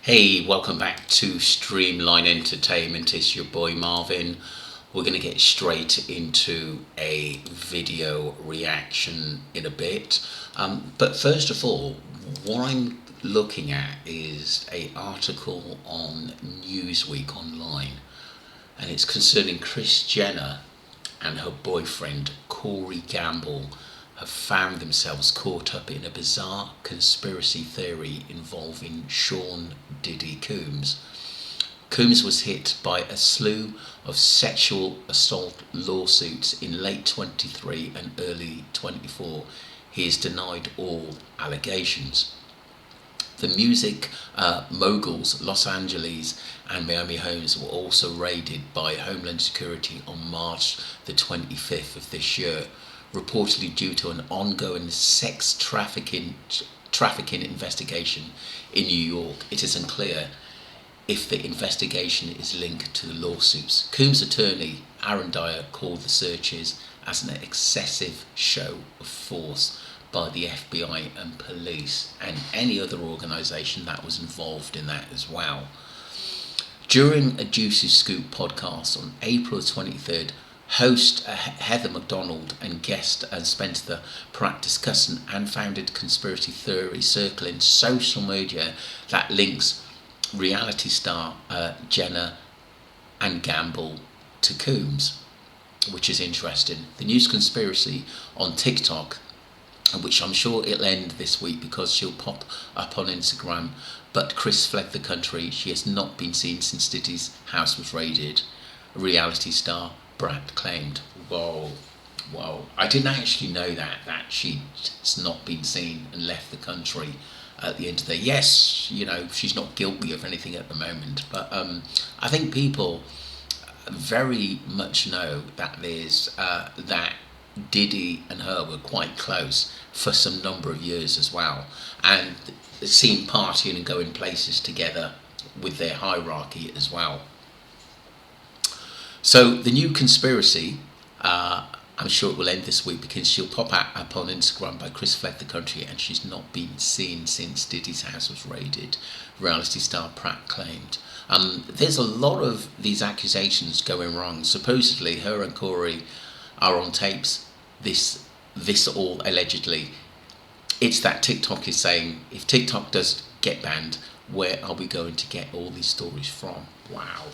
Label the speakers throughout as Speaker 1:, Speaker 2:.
Speaker 1: Hey, welcome back to Streamline Entertainment. It's your boy Marvin. We're going to get straight into a video reaction in a bit. But first of all, what I'm looking at is an article on Newsweek online, and it's concerning Kris Jenner and her boyfriend Corey Gamble have found themselves caught up in a bizarre conspiracy theory involving Sean Diddy Combs. Combs was hit by a slew of sexual assault lawsuits in late 23 and early 24. He has denied all allegations. The music mogul's Los Angeles and Miami homes were also raided by Homeland Security on March the 25th of this year, reportedly due to an ongoing sex trafficking investigation in New York. It is unclear if the investigation is linked to the lawsuits. Combs' attorney, Aaron Dyer, called the searches as an excessive show of force by the FBI and police and any other organisation that was involved in that as well. During a Juicy Scoop podcast on April 23rd, host Heather McDonald and guest Spencer Pratt discussed an unfounded conspiracy theory circling social media that links reality star Jenner and Gamble to Combs, which is interesting. The news conspiracy on TikTok, which I'm sure it'll end this week because she'll pop up on Instagram, but Kris fled the country. She has not been seen since Diddy's house was raided, reality star Pratt claimed. Whoa. I didn't actually know that she's not been seen and left the country at the end of the day. Yes, she's not guilty of anything at the moment, but I think people very much know that there's that Diddy and her were quite close for some number of years as well, and seen partying and going places together with their hierarchy as well. So the new conspiracy, I'm sure it will end this week because she'll pop up on Instagram by Kris fled the country and she's not been seen since Diddy's house was raided, reality star Pratt claimed. There's a lot of these accusations going wrong. Supposedly her and Corey are on tapes, this all allegedly. It's that TikTok is saying, if TikTok does get banned, where are we going to get all these stories from? Wow.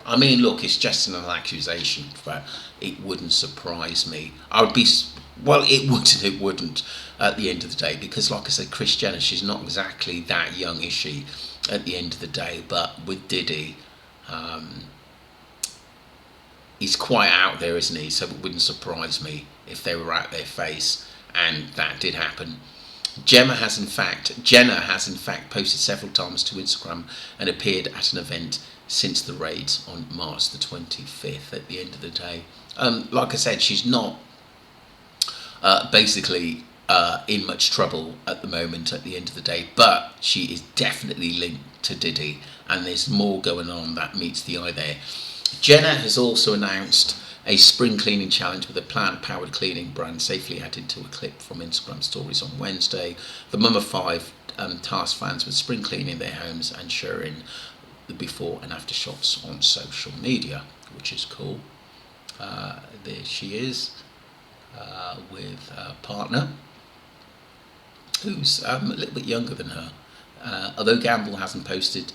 Speaker 1: I mean, look, it's just an accusation, but it wouldn't surprise me. It wouldn't at the end of the day, because like I said, Kris Jenner, she's not exactly that young, is she, at the end of the day? But with Diddy, he's quite out there, isn't he? So it wouldn't surprise me if they were out their face and that did happen. Jenner has in fact posted several times to Instagram and appeared at an event since the raids on March the 25th at the end of the day. Like I said, she's not basically in much trouble at the moment at the end of the day, but she is definitely linked to Diddy, and there's more going on that meets the eye there. Jenner has also announced a spring cleaning challenge with a plant-powered cleaning brand, safely added to a clip from Instagram stories on Wednesday. The mum of five tasked fans with spring cleaning their homes and sharing the before and after shots on social media, which is cool. There she is with a partner who's a little bit younger than her. Although Gamble hasn't posted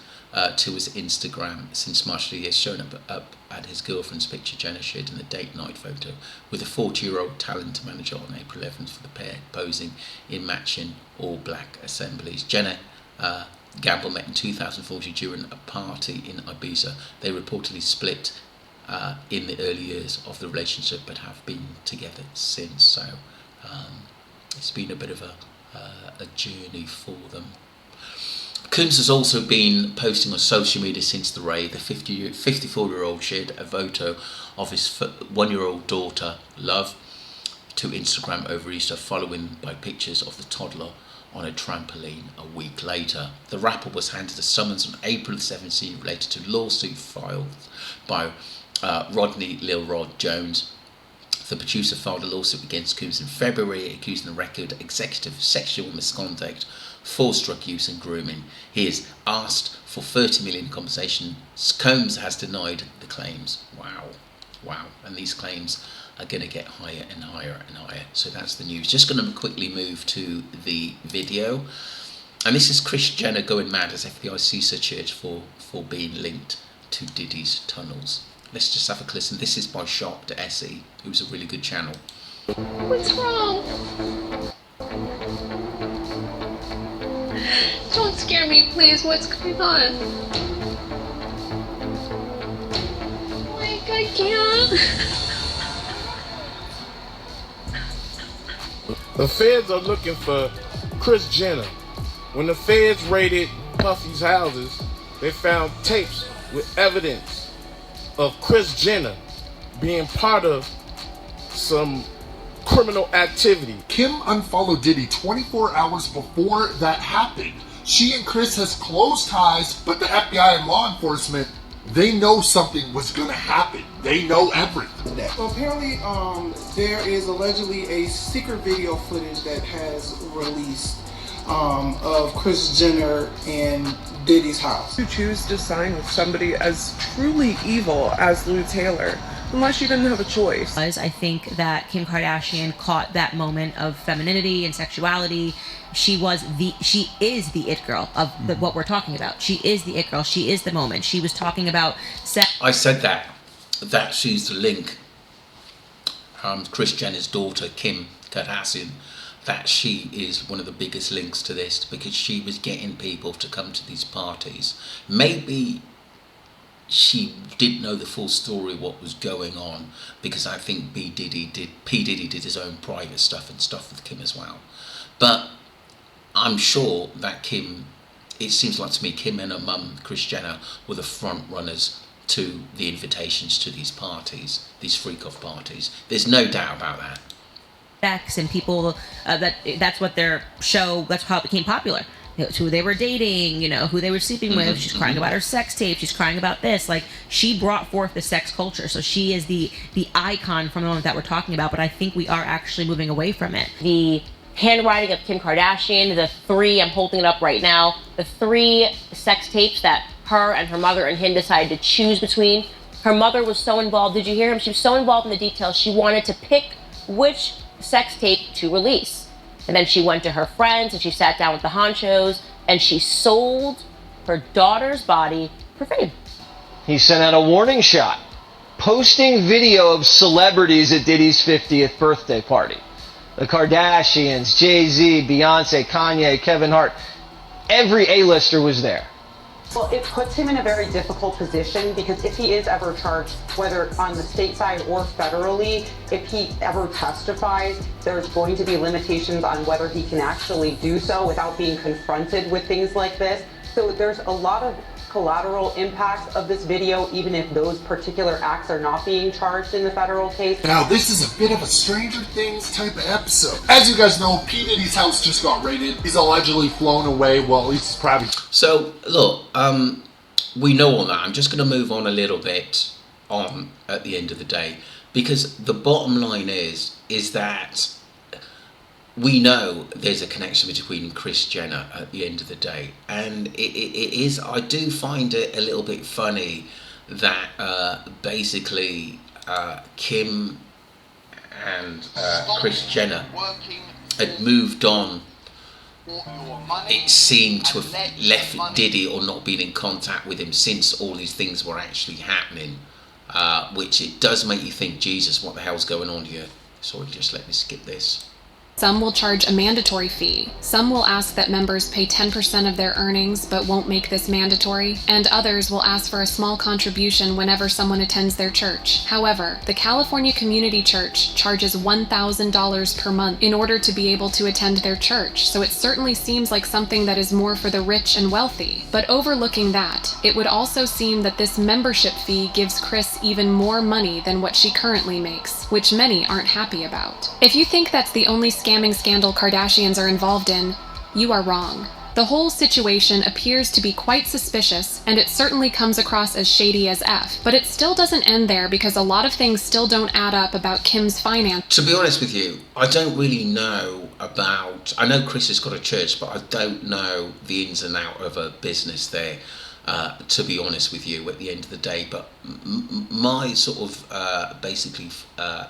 Speaker 1: to his Instagram since March, he has shown up at his girlfriend's picture Jenner shared in the date night photo with a 40-year-old talent manager on April 11th for the pair, posing in matching all-black assemblies. Jenner Gamble met in 2014 during a party in Ibiza. They reportedly split in the early years of the relationship, but have been together since. So it's been a bit of a journey for them. Combs has also been posting on social media since the raid. The 54-year-old shared a photo of his 1-year-old daughter, Love, to Instagram over Easter, following by pictures of the toddler on a trampoline a week later. The rapper was handed a summons on April 17 related to lawsuit filed by Rodney Lil Rod Jones. The producer filed a lawsuit against Combs in February, accusing the record executive of sexual misconduct forced drug use and grooming. He has asked for 30 million compensation. Combs has denied the claims. Wow. And these claims are going to get higher and higher and higher. So that's the news. Just going to quickly move to the video. And this is Kris Jenner going mad as FBI sees her church for being linked to Diddy's tunnels. Let's just have a listen. This is by Shocked Essie, who's a really good channel.
Speaker 2: What's wrong? Don't scare me, please. What's going on? Like, I can't.
Speaker 3: The feds are looking for Kris Jenner. When the feds raided Puffy's houses, they found tapes with evidence of Kris Jenner being part of some criminal activity.
Speaker 4: Kim unfollowed Diddy 24 hours before that happened. She and Kris has close ties, but the FBI and law enforcement, they know something was gonna happen. They know everything.
Speaker 5: Well, apparently, there is allegedly a secret video footage that has released of Kris Jenner in Diddy's house.
Speaker 6: You choose to sign with somebody as truly evil as Lou Taylor, unless you didn't have a choice.
Speaker 7: I think that Kim Kardashian caught that moment of femininity and sexuality. She is the it girl of what we're talking about. She is the it girl. She is the moment. She was talking about sex.
Speaker 1: I said that she's the link. Kris Jenner's daughter, Kim Kardashian, that she is one of the biggest links to this, because she was getting people to come to these parties. Maybe she didn't know the full story, what was going on, because I think p-diddy did his own private stuff and stuff with Kim as well. But I'm sure that Kim, it seems like to me, Kim and her mum, Kris Jenner, were the front runners to the invitations to these parties, these freak-off parties. There's no doubt about that.
Speaker 7: Sex and people, that's what their show, that's how it became popular. It's who they were dating, who they were sleeping with. She's crying about her sex tape. She's crying about this. Like, she brought forth the sex culture. So she is the icon from the moment that we're talking about. But I think we are actually moving away from it.
Speaker 8: The handwriting of Kim Kardashian, the 3, I'm holding it up right now, the 3 sex tapes that her and her mother and him decided to choose between. Her mother was so involved. Did you hear him? She was so involved in the details. She wanted to pick which sex tape to release. And then she went to her friends and she sat down with the honchos and she sold her daughter's body for fame.
Speaker 9: He sent out a warning shot, posting video of celebrities at Diddy's 50th birthday party. The Kardashians, Jay-Z, Beyonce, Kanye, Kevin Hart, every A-lister was there.
Speaker 10: Well, it puts him in a very difficult position, because if he is ever charged, whether on the state side or federally, if he ever testifies, there's going to be limitations on whether he can actually do so without being confronted with things like this. So there's a lot of collateral impacts of this video, even if those particular acts are not being charged in the federal case.
Speaker 4: Now, this is a bit of a Stranger Things type of episode. As you guys know, p-diddy's house just got raided. He's allegedly flown away. Well, he's probably...
Speaker 1: So, look, we know all that. I'm just going to move on a little bit on at the end of the day, because the bottom line is that we know there's a connection between Kris Jenner at the end of the day, and it is, I do find it a little bit funny that basically Kim and Kris Jenner had moved on. It seemed to have left Diddy or not been in contact with him since all these things were actually happening, which it does make you think, Jesus, what the hell's going on here? Sorry, just let me skip this.
Speaker 11: Some will charge a mandatory fee. Some will ask that members pay 10% of their earnings but won't make this mandatory. And others will ask for a small contribution whenever someone attends their church. However, the California Community Church charges $1,000 per month in order to be able to attend their church, so it certainly seems like something that is more for the rich and wealthy. But overlooking that, it would also seem that this membership fee gives Kris even more money than what she currently makes, which many aren't happy about. If you think that's the only scamming scandal Kardashians are involved in, you are wrong. The whole situation appears to be quite suspicious, and it certainly comes across as shady as F. But it still doesn't end there because a lot of things still don't add up about Kim's finance.
Speaker 1: To be honest with you, I don't really know about... I know Chris has got a church, but I don't know the ins and out of a business there, to be honest with you, at the end of the day. But my sort of basically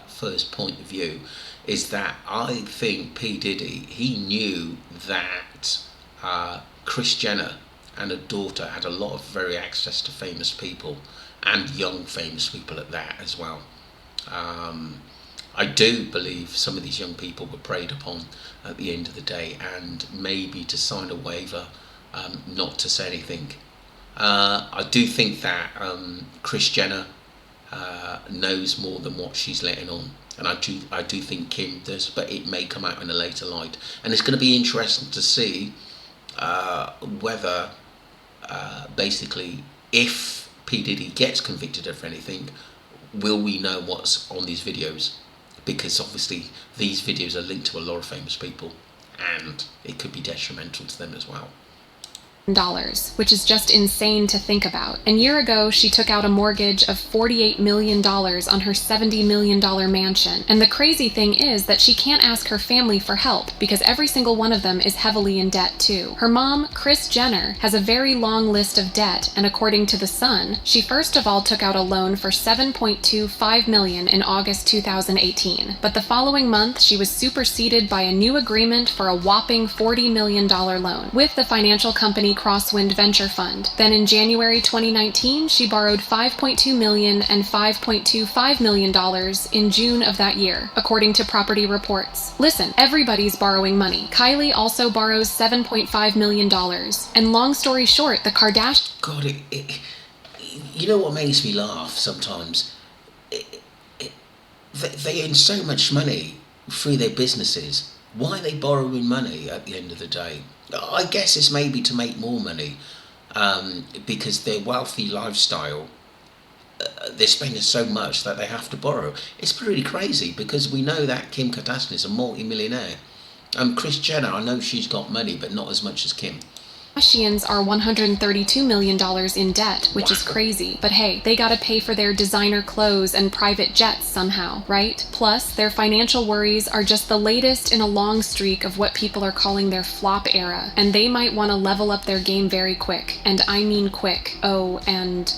Speaker 1: first point of view is that I think p-diddy, he knew that Kris Jenner and her daughter had a lot of very access to famous people, and young famous people at that as well. I do believe some of these young people were preyed upon at the end of the day, and maybe to sign a waiver not to say anything. I do think that Kris Jenner knows more than what she's letting on, and I do think Kim does, but it may come out in a later light, and it's going to be interesting to see whether basically, if p-diddy gets convicted of anything, will we know what's on these videos? Because obviously these videos are linked to a lot of famous people, and it could be detrimental to them as well.
Speaker 11: Which is just insane to think about. A year ago, she took out a mortgage of $48 million on her $70 million mansion. And the crazy thing is that she can't ask her family for help because every single one of them is heavily in debt too. Her mom, Kris Jenner, has a very long list of debt, and according to The Sun, she first of all took out a loan for $7.25 million in August 2018. But the following month, she was superseded by a new agreement for a whopping $40 million loan with the financial company Crosswind Venture Fund. Then in January 2019, she borrowed $5.2 million and $5.25 million in June of that year, according to Property Reports. Listen, everybody's borrowing money. Kylie also borrows $7.5 million. And long story short, the Kardashians...
Speaker 1: God, you know what makes me laugh sometimes? They earn so much money through their businesses. Why are they borrowing money at the end of the day? I guess it's maybe to make more money, because their wealthy lifestyle, they're spending so much that they have to borrow. It's pretty crazy, because we know that Kim Kardashian is a multi-millionaire. Kris Jenner, I know she's got money, but not as much as Kim.
Speaker 11: Kardashians are $132 million in debt, which is crazy. But hey, they gotta pay for their designer clothes and private jets somehow, right? Plus, their financial worries are just the latest in a long streak of what people are calling their flop era. And they might want to level up their game very quick. And I mean quick. And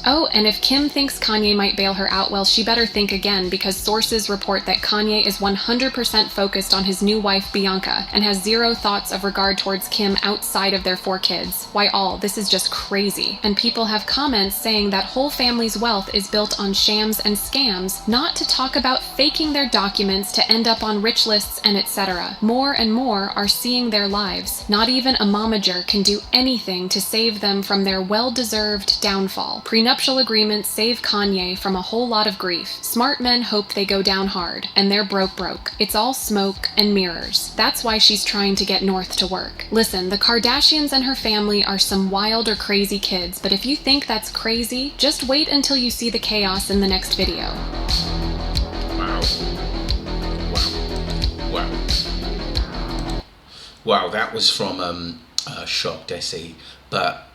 Speaker 11: if Kim thinks Kanye might bail her out, well, she better think again, because sources report that Kanye is 100% focused on his new wife, Bianca, and has zero thoughts of regard towards Kim outside of their 4 kids. Why this is just crazy. And people have comments saying that whole family's wealth is built on shams and scams, not to talk about faking their documents to end up on rich lists and etc. More and more are seeing their lives. Not even a momager can do anything to save them from their well-deserved downfall. Prenuptial agreements save Kanye from a whole lot of grief. Smart men hope they go down hard, and they're broke. It's all smoke and mirrors. That's why she's trying to get North to work. Listen, the Kardashians and her family are some wild or crazy kids, but if you think that's crazy, just wait until you see the chaos in the next video.
Speaker 1: Wow, that was from Shocked Essie. But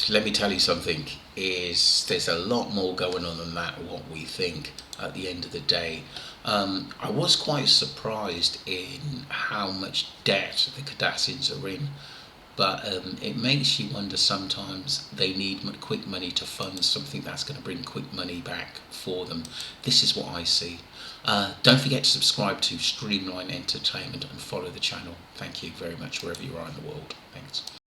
Speaker 1: let me tell you something, there's a lot more going on than that, what we think at the end of the day. I was quite surprised in how much debt the Kardashians are in. But it makes you wonder sometimes they need quick money to fund something that's going to bring quick money back for them. This is what I see. Don't forget to subscribe to Streamline Entertainment and follow the channel. Thank you very much wherever you are in the world. Thanks.